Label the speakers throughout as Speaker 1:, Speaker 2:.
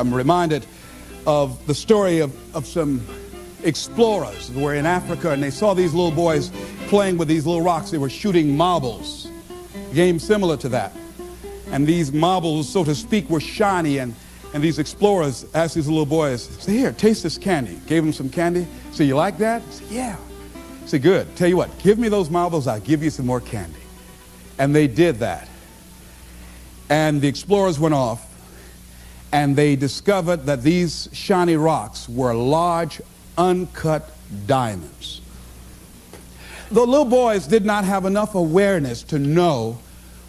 Speaker 1: I'm reminded of the story of some explorers who were in Africa, and they saw these little boys playing with these little rocks. They were shooting marbles, a game similar to that. And these marbles, so to speak, were shiny, and these explorers asked these little boys, say, here, taste this candy. Gave them some candy. So you like that? Said, yeah. Said, good. Tell you what, give me those marbles, I'll give you some more candy. And they did that. And the explorers went off, and they discovered that these shiny rocks were large, uncut diamonds. The little boys did not have enough awareness to know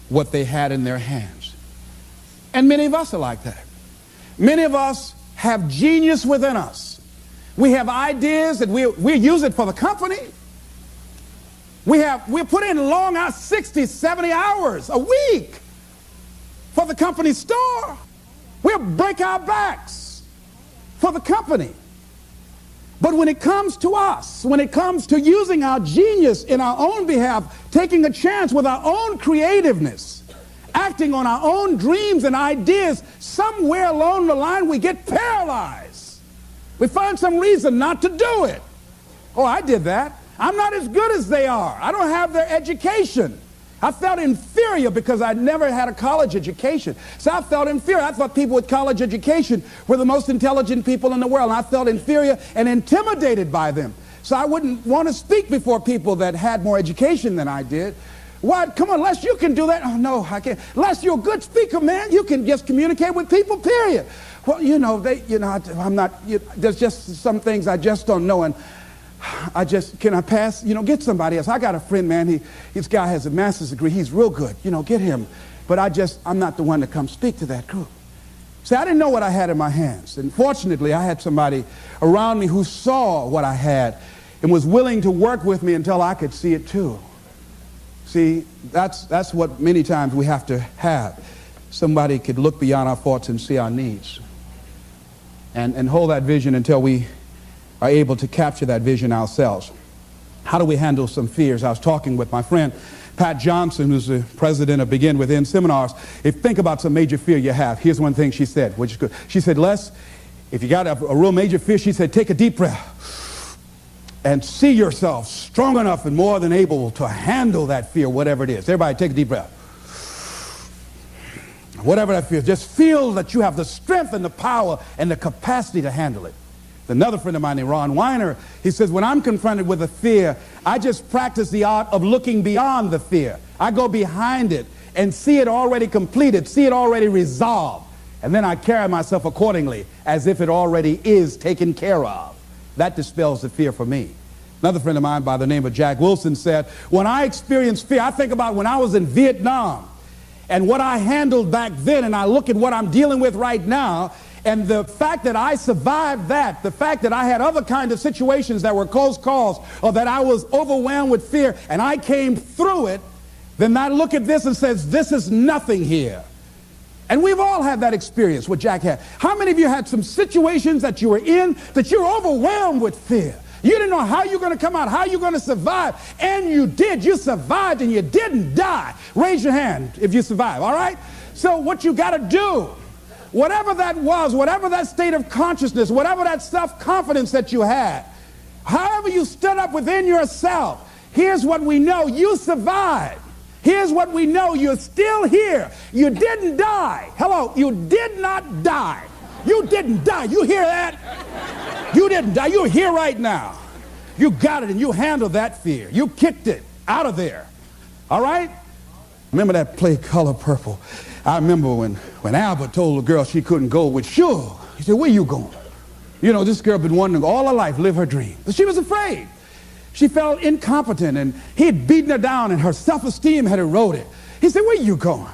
Speaker 1: what they had in their hands. And many of us are like that. Many of us have genius within us. We have ideas that we use it for the company. We put in long hours, 60, 70 hours a week for the company store. We'll break our backs for the company. But when it comes to us, when it comes to using our genius in our own behalf, taking a chance with our own creativeness, acting on our own dreams and ideas, somewhere along the line we get paralyzed. We find some reason not to do it. Oh, I did that. I'm not as good as they are. I don't have their education. I felt inferior because I'd never had a college education. So I felt inferior. I thought people with college education were the most intelligent people in the world. And I felt inferior and intimidated by them. So I wouldn't want to speak before people that had more education than I did. What? Come on, Les, you can do that. Oh, no, I can't. Les, you're a good speaker, man. You can just communicate with people, period. Well, I'm not, there's just some things I just don't know. And can I pass? Get somebody else. I got a friend, man. This guy has a master's degree. He's real good. Get him. But I'm not the one to come speak to that group. See, I didn't know what I had in my hands. And fortunately, I had somebody around me who saw what I had and was willing to work with me until I could see it too. See, that's what many times we have to have. Somebody could look beyond our faults and see our needs. And hold that vision until we are able to capture that vision ourselves. How do we handle some fears? I was talking with my friend Pat Johnson, who's the president of Begin Within seminars. Think about some major fear you have. Here's one thing she said, which is good. She said, Les, if you got a real major fear, she said, take a deep breath and see yourself strong enough and more than able to handle that fear, whatever it is. Everybody take a deep breath. Whatever that fear is, just feel that you have the strength and the power and the capacity to handle it. Another friend of mine named Ron Weiner, he says, when I'm confronted with a fear, I just practice the art of looking beyond the fear. I go behind it and see it already completed, see it already resolved. And then I carry myself accordingly as if it already is taken care of. That dispels the fear for me. Another friend of mine by the name of Jack Wilson said, when I experience fear, I think about when I was in Vietnam and what I handled back then, and I look at what I'm dealing with right now, and the fact that I survived that, the fact that I had other kinds of situations that were close calls, or that I was overwhelmed with fear, and I came through it, then I look at this and says, this is nothing here. And we've all had that experience, what Jack had. How many of you had some situations that you were in that you were overwhelmed with fear? You didn't know how you're going to come out, how you're going to survive, and you did. You survived and you didn't die. Raise your hand if you survived, all right? So what you got to do, whatever that was, whatever that state of consciousness, whatever that self-confidence that you had, however you stood up within yourself, here's what we know, you survived. Here's what we know, you're still here. You didn't die. Hello, you did not die. You didn't die. You hear that? You didn't die. You're here right now. You got it and you handled that fear. You kicked it out of there. All right? Remember that play Color Purple? I remember when Albert told the girl she couldn't go with Suge. He said, where you going? This girl been wanting all her life live her dream. But she was afraid. She felt incompetent, and he had beaten her down, and her self-esteem had eroded. He said, where you going?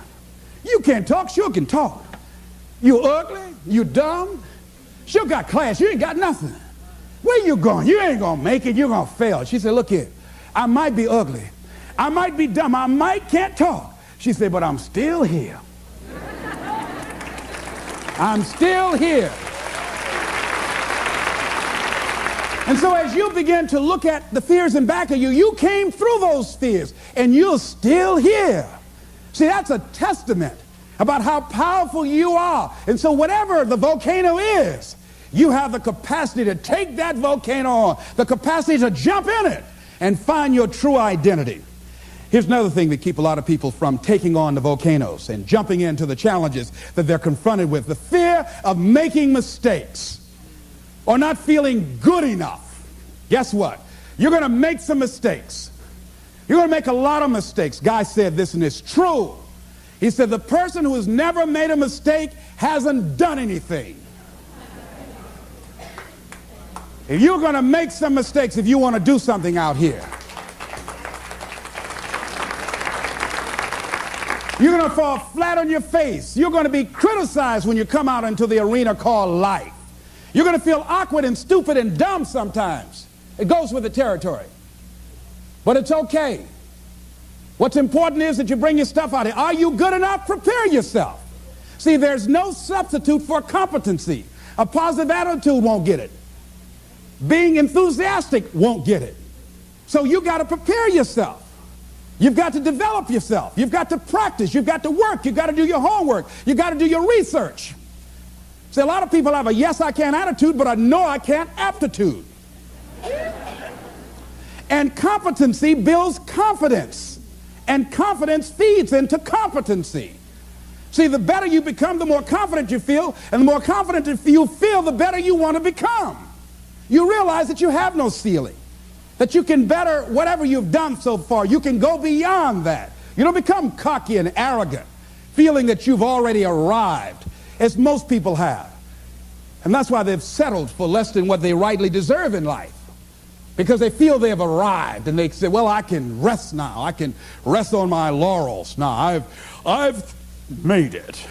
Speaker 1: You can't talk. Suge can talk. You ugly. You dumb. Suge got class. You ain't got nothing. Where you going? You ain't going to make it. You're going to fail. She said, look here. I might be ugly. I might be dumb. I might can't talk. She said, but I'm still here. I'm still here. And so as you begin to look at the fears in back of you, you came through those fears and you're still here. See, that's a testament about how powerful you are. And so whatever the volcano is, you have the capacity to take that volcano on, the capacity to jump in it and find your true identity. Here's another thing that keeps a lot of people from taking on the volcanoes and jumping into the challenges that they're confronted with: the fear of making mistakes or not feeling good enough. Guess what? You're going to make some mistakes. You're going to make a lot of mistakes. Guy said this, and it's true. He said, the person who has never made a mistake hasn't done anything. If you're going to make some mistakes, if you want to do something out here, you're going to fall flat on your face. You're going to be criticized when you come out into the arena called life. You're going to feel awkward and stupid and dumb sometimes. It goes with the territory. But it's okay. What's important is that you bring your stuff out here. Are you good enough? Prepare yourself. See, there's no substitute for competency. A positive attitude won't get it. Being enthusiastic won't get it. So you got to prepare yourself. You've got to develop yourself. You've got to practice. You've got to work. You've got to do your homework. You've got to do your research. See, a lot of people have a yes, I can attitude, but a no, I can't aptitude. And competency builds confidence. And confidence feeds into competency. See, the better you become, the more confident you feel. And the more confident you feel, the better you want to become. You realize that you have no ceiling. That you can better whatever you've done so far. You can go beyond that. You don't become cocky and arrogant, feeling that you've already arrived, as most people have. And that's why they've settled for less than what they rightly deserve in life. Because they feel they have arrived, and they say, well, I can rest now. I can rest on my laurels now. I've made it.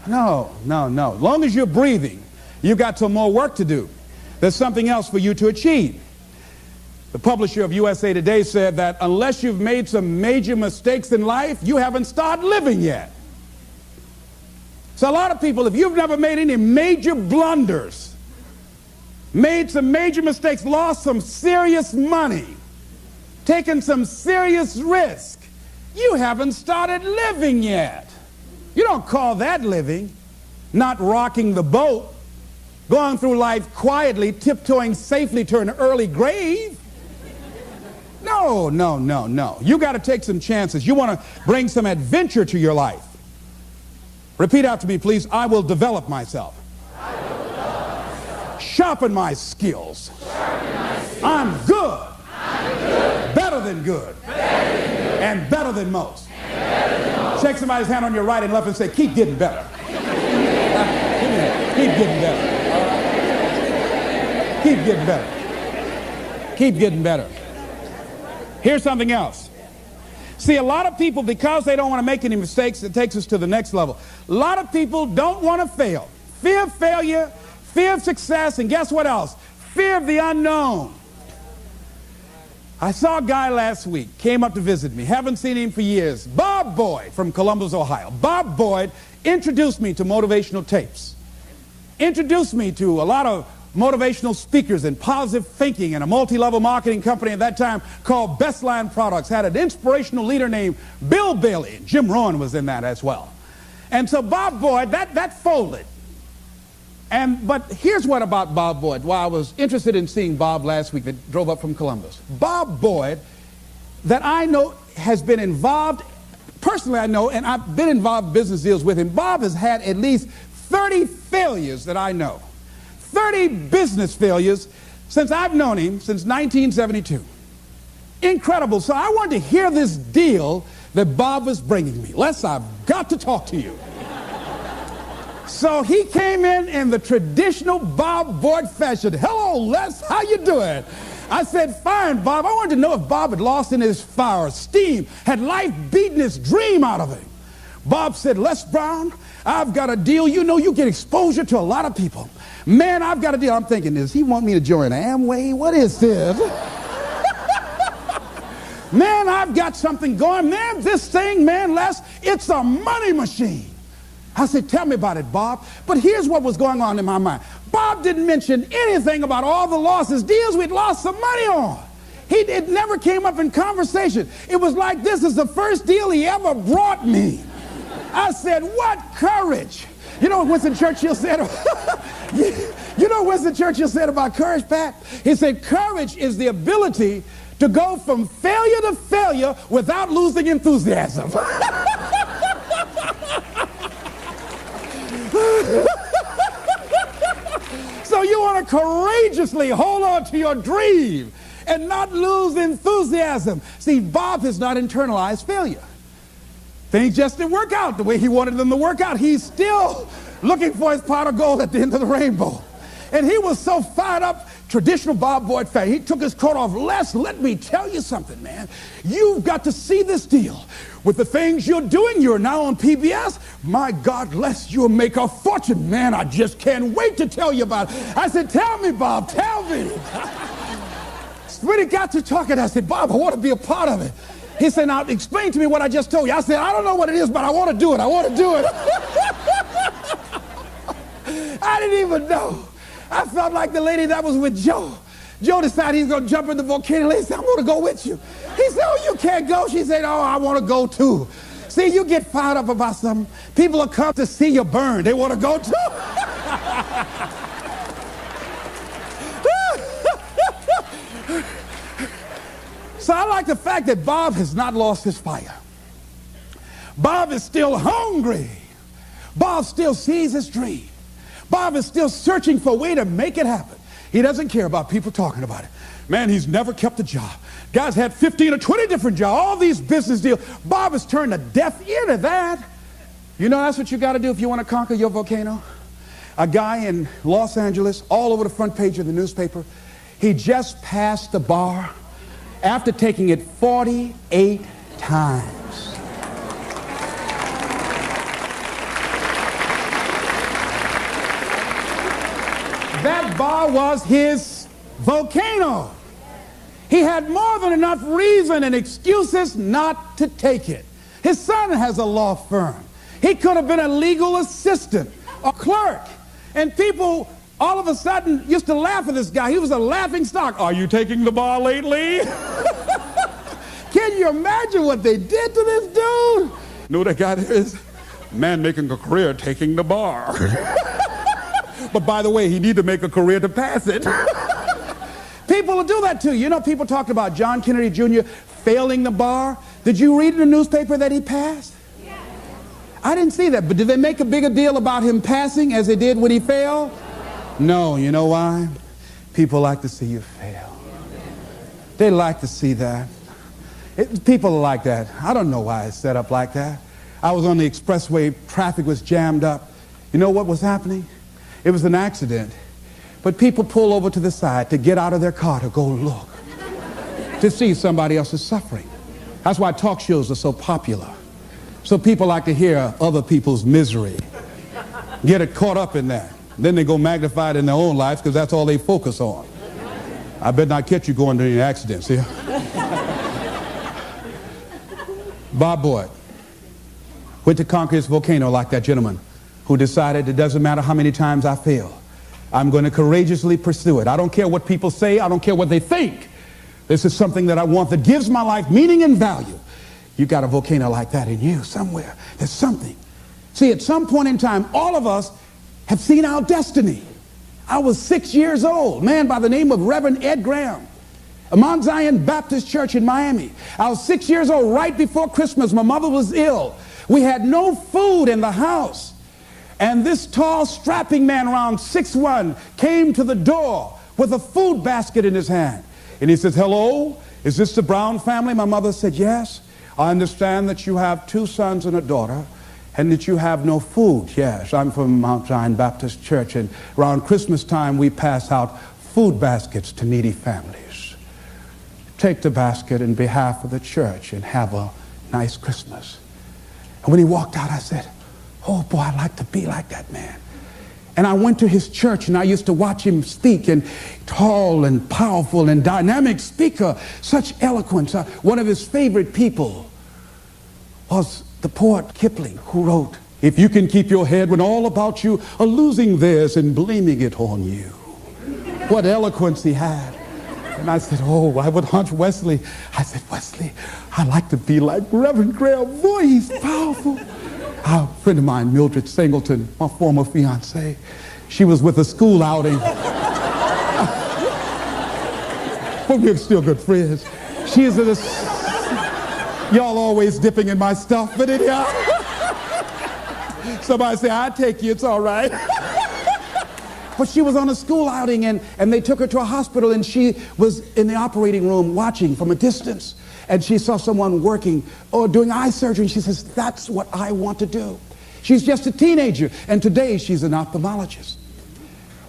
Speaker 1: No. As long as you're breathing, you've got some more work to do. There's something else for you to achieve. The publisher of USA Today said that unless you've made some major mistakes in life, you haven't started living yet. So a lot of people, if you've never made any major blunders, made some major mistakes, lost some serious money, taken some serious risk, you haven't started living yet. You don't call that living. Not rocking the boat, going through life quietly, tiptoeing safely to an early grave. No. You got to take some chances. You want to bring some adventure to your life. Repeat after me, please. I will develop myself. Sharpen my skills. I'm good. Better than good. And better than most. Shake somebody's hand on your right and left and say, keep getting better. Keep getting better. Keep getting better. Keep getting better. Here's something else. See, a lot of people, because they don't want to make any mistakes, it takes us to the next level. A lot of people don't want to fail. Fear of failure, fear of success, and guess what else? Fear of the unknown. I saw a guy last week, came up to visit me, haven't seen him for years. Bob Boyd from Columbus, Ohio. Bob Boyd introduced me to motivational tapes. Introduced me to a lot of motivational speakers and positive thinking, and a multi-level marketing company at that time called Best Line Products had an inspirational leader named Bill Bailey. Jim Rohn was in that as well. And so Bob Boyd, that folded. But here's what about Bob Boyd. Well, I was interested in seeing Bob last week that drove up from Columbus. Bob Boyd, that I know has been involved, personally I know, and I've been involved in business deals with him. Bob has had at least 30 failures that I know. 30 business failures since I've known him, since 1972. Incredible. So I wanted to hear this deal that Bob was bringing me. Les, I've got to talk to you. So he came in the traditional Bob Boyd fashion. Hello, Les, how you doing? I said, fine, Bob. I wanted to know if Bob had lost in his fire, steam, had life beaten his dream out of him. Bob said, Les Brown, I've got a deal. You know, you get exposure to a lot of people. Man, I've got a deal. I'm thinking, does he want me to join Amway? What is this? Man, I've got something going. Man, this thing, man, Les, it's a money machine. I said, tell me about it, Bob. But here's what was going on in my mind. Bob didn't mention anything about all the losses, deals we'd lost some money on. It never came up in conversation. It was like, this is the first deal he ever brought me. I said, what courage. You know what Winston Churchill said? You know what Winston Churchill said about courage, Pat? He said, courage is the ability to go from failure to failure without losing enthusiasm. So you want to courageously hold on to your dream and not lose enthusiasm. See, Bob has not internalized failure. Things just didn't work out the way he wanted them to work out. He's still looking for his pot of gold at the end of the rainbow. And he was so fired up, traditional Bob Boyd fan. He took his coat off. Les, let me tell you something, man. You've got to see this deal. With the things you're doing, you're now on PBS. My God, Les, you'll make a fortune. Man, I just can't wait to tell you about it. I said, tell me, Bob, tell me. When he got to talking, I said, Bob, I want to be a part of it. He said, now explain to me what I just told you. I said, I don't know what it is, but I want to do it. I want to do it. I didn't even know. I felt like the lady that was with Joe. Joe decided he's going to jump in the volcano. Lady said, I'm going to go with you. He said, oh, you can't go. She said, oh, I want to go too. See, you get fired up about something. People will come to see you burn. They want to go too. So I like the fact that Bob has not lost his fire. Bob is still hungry. Bob still sees his dream. Bob is still searching for a way to make it happen. He doesn't care about people talking about it. Man, he's never kept a job. Guy's had 15 or 20 different jobs, all these business deals. Bob has turned a deaf ear to that. You know that's what you got to do if you want to conquer your volcano? A guy in Los Angeles, all over the front page of the newspaper, he just passed the bar after taking it 48 times. That bar was his volcano. He had more than enough reason and excuses not to take it. His son has a law firm. He could have been a legal assistant, a clerk. And people all of a sudden used to laugh at this guy. He was a laughing stock. Are you taking the bar lately? Can you imagine what they did to this dude? You know what that guy there is? Man making a career taking the bar. But by the way, he need to make a career to pass it. People will do that too. You know, people talked about John Kennedy Jr. failing the bar. Did you read in the newspaper that he passed? Yeah. I didn't see that, but did they make a bigger deal about him passing as they did when he failed? No, you know why? People like to see you fail. They like to see that. People are like that. I don't know why it's set up like that. I was on the expressway, traffic was jammed up. You know what was happening? It was an accident. But people pull over to the side to get out of their car to go look, to see somebody else's suffering. That's why talk shows are so popular. So people like to hear other people's misery, get it caught up in that. Then they go magnify it in their own lives because that's all they focus on. I better not catch you going to any accidents here. Bob Boyd went to conquer his volcano like that gentleman who decided it doesn't matter how many times I fail. I'm going to courageously pursue it. I don't care what people say. I don't care what they think. This is something that I want that gives my life meaning and value. You got a volcano like that in you somewhere. There's something. See, at some point in time, all of us have seen our destiny. I was 6 years old, man by the name of Reverend Ed Graham, a Mount Zion Baptist Church in Miami. I was 6 years old right before Christmas. My mother was ill. We had no food in the house. And this tall, strapping man around 6'1" came to the door with a food basket in his hand. And he says, hello, is this the Brown family? My mother said, yes. I understand that you have 2 sons and a daughter and that you have no food. Yes, I'm from Mount Zion Baptist Church, and around Christmas time we pass out food baskets to needy families. Take the basket in behalf of the church and have a nice Christmas. And when he walked out, I said, oh boy, I'd like to be like that man. And I went to his church and I used to watch him speak, and tall and powerful and dynamic speaker, such eloquence. One of his favorite people was the poet Kipling, who wrote, if you can keep your head when all about you are losing theirs and blaming it on you. What eloquence he had. And I said, oh, I would hunch Wesley. I said, Wesley, I like to be like Reverend Graham. Boy, he's powerful. A friend of mine, Mildred Singleton, my former fiance, she was with a school outing. But we're still good friends. She is y'all always dipping in my stuff, but anyhow. Somebody say, I'll take you, it's all right. But she was on a school outing, and they took her to a hospital, and she was in the operating room watching from a distance. And she saw someone working or doing eye surgery, and she says, that's what I want to do. She's just a teenager, and today she's an ophthalmologist.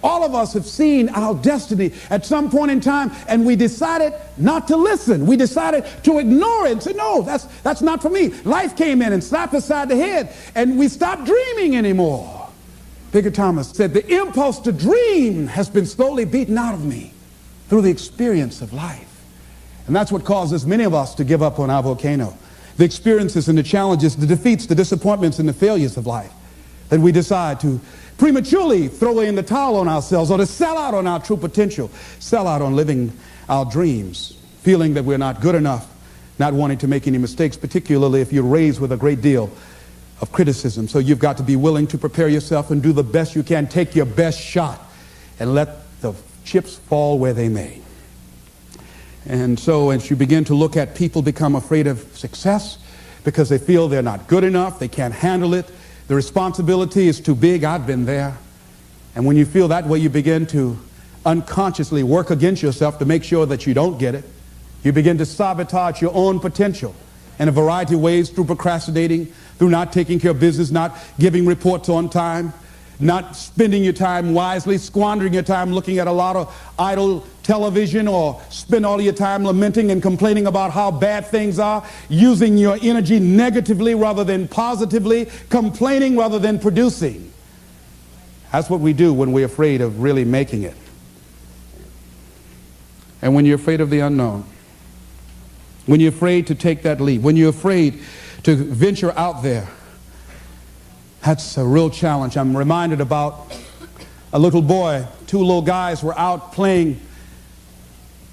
Speaker 1: All of us have seen our destiny at some point in time, and we decided not to listen. We decided to ignore it and say, no, that's not for me. Life came in and slapped us side the head, and we stopped dreaming anymore. Bigger Thomas said, the impulse to dream has been slowly beaten out of me through the experience of life. And that's what causes many of us to give up on our volcano. The experiences and the challenges, the defeats, the disappointments, and the failures of life, that we decide to prematurely throw in the towel on ourselves, or to sell out on our true potential, sell out on living our dreams, feeling that we're not good enough, not wanting to make any mistakes, particularly if you're raised with a great deal of criticism. So you've got to be willing to prepare yourself and do the best you can, take your best shot, and let the chips fall where they may. And so as you begin to look at people become afraid of success because they feel they're not good enough, they can't handle it, the responsibility is too big. I've been there. And when you feel that way, you begin to unconsciously work against yourself to make sure that you don't get it. You begin to sabotage your own potential in a variety of ways, through procrastinating, through not taking care of business, not giving reports on time, not spending your time wisely, squandering your time looking at a lot of idle television, or spend all your time lamenting and complaining about how bad things are, using your energy negatively rather than positively, complaining rather than producing. That's what we do when we're afraid of really making it. And when you're afraid of the unknown, when you're afraid to take that leap, when you're afraid to venture out there, that's a real challenge. I'm reminded about a little boy. Two little guys were out playing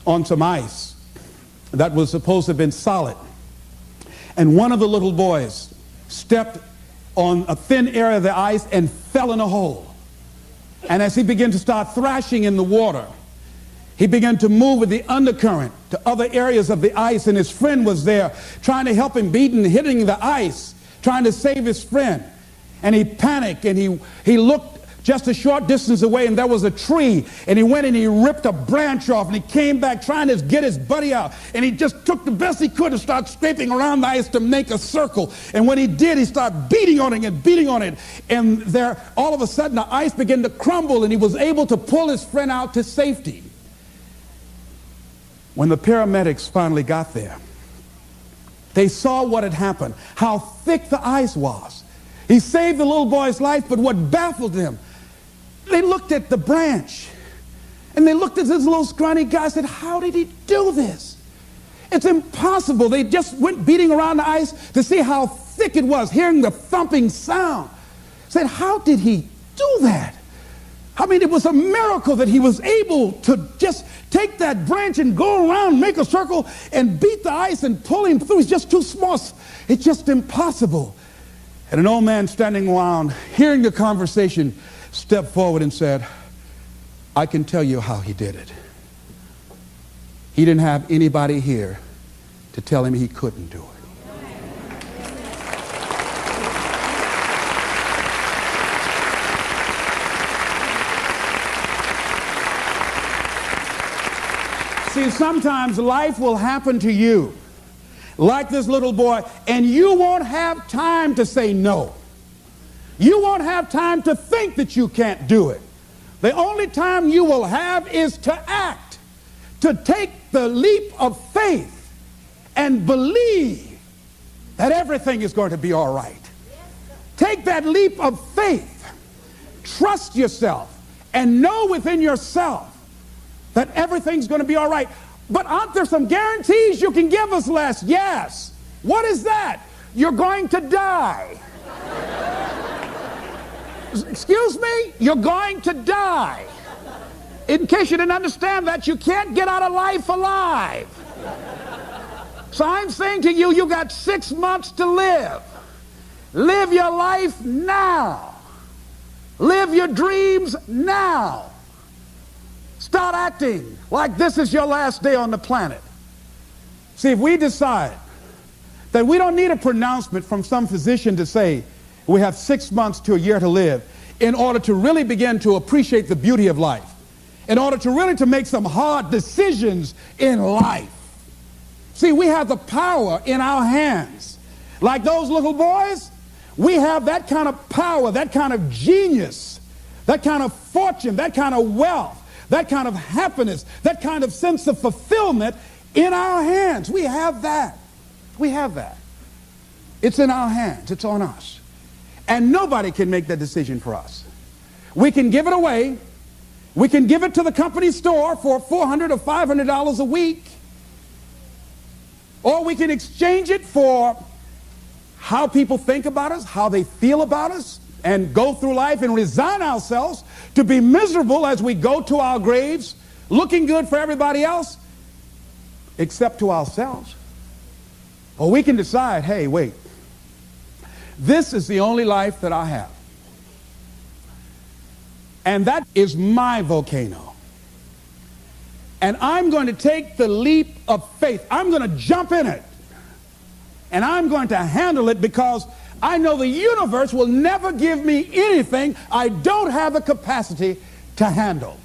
Speaker 1: on some ice that was supposed to have been solid. And one of the little boys stepped on a thin area of the ice and fell in a hole. And as he began to start thrashing in the water, he began to move with the undercurrent to other areas of the ice, and his friend was there trying to help him, beating, hitting the ice, trying to save his friend. And he panicked, and he looked just a short distance away, and there was a tree, and he went and he ripped a branch off, and he came back trying to get his buddy out, and he just took the best he could and started scraping around the ice to make a circle. And when he did, he started beating on it and beating on it, and there all of a sudden the ice began to crumble, and he was able to pull his friend out to safety. When the paramedics finally got there, they saw what had happened, how thick the ice was. He saved the little boy's life, but what baffled them, they looked at the branch, and they looked at this little scrawny guy and said, how did he do this? It's impossible. They just went beating around the ice to see how thick it was, hearing the thumping sound. Said, how did he do that? I mean, it was a miracle that he was able to just take that branch and go around, make a circle, and beat the ice and pull him through. He's just too small. It's just impossible. And an old man standing around, hearing the conversation, stepped forward and said, I can tell you how he did it. He didn't have anybody here to tell him he couldn't do it. See, sometimes life will happen to you like this little boy, and you won't have time to say no. You won't have time to think that you can't do it. The only time you will have is to act, to take the leap of faith and believe that everything is going to be all right. Take that leap of faith, trust yourself, and know within yourself that everything's going to be all right. But aren't there some guarantees you can give us, Les? Yes. What is that? You're going to die. Excuse me? You're going to die. In case you didn't understand that, you can't get out of life alive. So I'm saying to you, you got 6 months to live. Live your life now. Live your dreams now. Start acting like this is your last day on the planet. See, if we decide that we don't need a pronouncement from some physician to say we have 6 months to a year to live in order to really begin to appreciate the beauty of life, in order to really to make some hard decisions in life. See, we have the power in our hands. Like those little boys, we have that kind of power, that kind of genius, that kind of fortune, that kind of wealth, that kind of happiness, that kind of sense of fulfillment in our hands. We have that. We have that. It's in our hands. It's on us. And nobody can make that decision for us. We can give it away. We can give it to the company store for $400 or $500 a week. Or we can exchange it for how people think about us, how they feel about us, and go through life and resign ourselves to be miserable as we go to our graves, looking good for everybody else, except to ourselves. Or we can decide, hey, wait, this is the only life that I have. And that is my volcano. And I'm going to take the leap of faith. I'm going to jump in it. And I'm going to handle it because I know the universe will never give me anything I don't have the capacity to handle.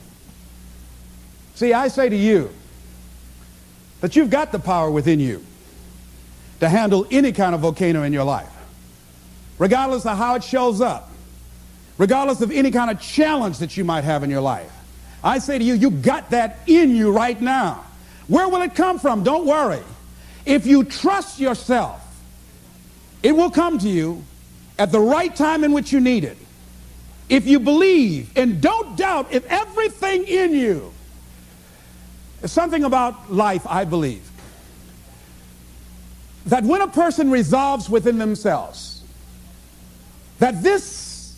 Speaker 1: See, I say to you that you've got the power within you to handle any kind of volcano in your life, regardless of how it shows up, regardless of any kind of challenge that you might have in your life. I say to you, you got that in you right now. Where will it come from? Don't worry. If you trust yourself, it will come to you at the right time in which you need it. If you believe and don't doubt, if everything in you, there's something about life, I believe, that when a person resolves within themselves that this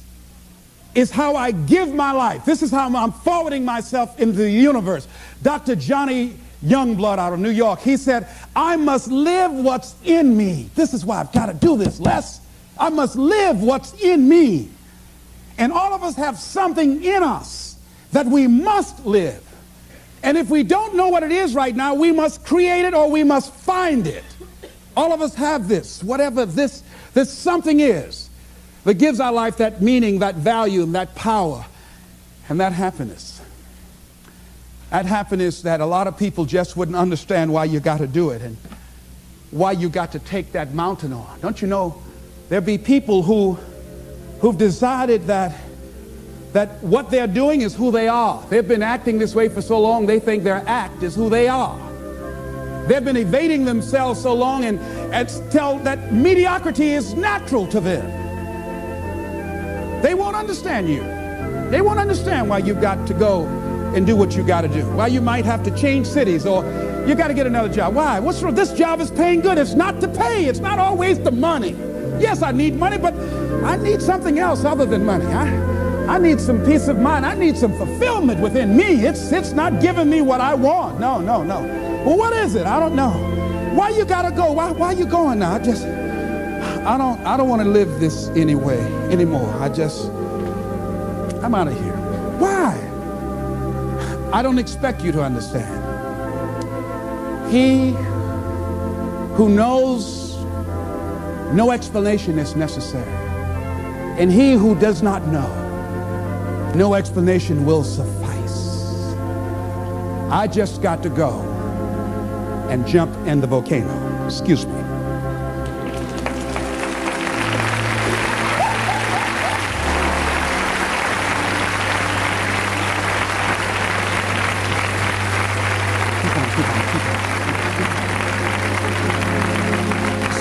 Speaker 1: is how I give my life, this is how I'm forwarding myself into the universe. Dr. Johnny Youngblood out of New York, he said, I must live what's in me. This is why I've got to do this, Les. I must live what's in me. And all of us have something in us that we must live. And if we don't know what it is right now, we must create it or we must find it. All of us have this, whatever this something is that gives our life that meaning, that value, and that power, and that happiness. That happiness that a lot of people just wouldn't understand why you got to do it and why you got to take that mountain on. Don't you know, there be people who've decided that what they're doing is who they are. They've been acting this way for so long, they think their act is who they are. They've been evading themselves so long and tell that mediocrity is natural to them. They won't understand you. They won't understand why you've got to go and do what you got to do. Why you might have to change cities or you got to get another job. Why? What's wrong? This job is paying good. It's not to pay. It's not always the money. Yes, I need money, but I need something else other than money. I need some peace of mind. I need some fulfillment within me. It's not giving me what I want. No. Well, what is it? I don't know. Why you got to go? Why you going now? I don't want to live this anymore. I'm out of here. Why? I don't expect you to understand. He who knows no explanation is necessary, and he who does not know, no explanation will suffice. I just got to go and jump in the volcano. Excuse me.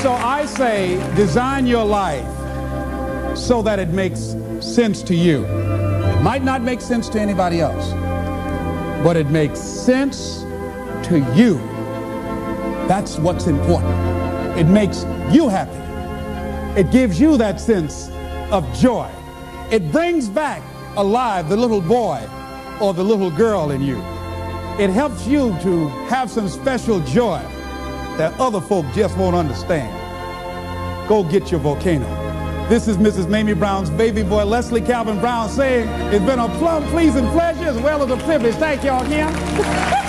Speaker 1: So I say, design your life so that it makes sense to you. It might not make sense to anybody else, but it makes sense to you. That's what's important. It makes you happy. It gives you that sense of joy. It brings back alive the little boy or the little girl in you. It helps you to have some special joy that other folk just won't understand. Go get your volcano. This is Mrs. Mamie Brown's baby boy, Leslie Calvin Brown, saying it's been a plum pleasing pleasure as well as a privilege. Thank y'all again.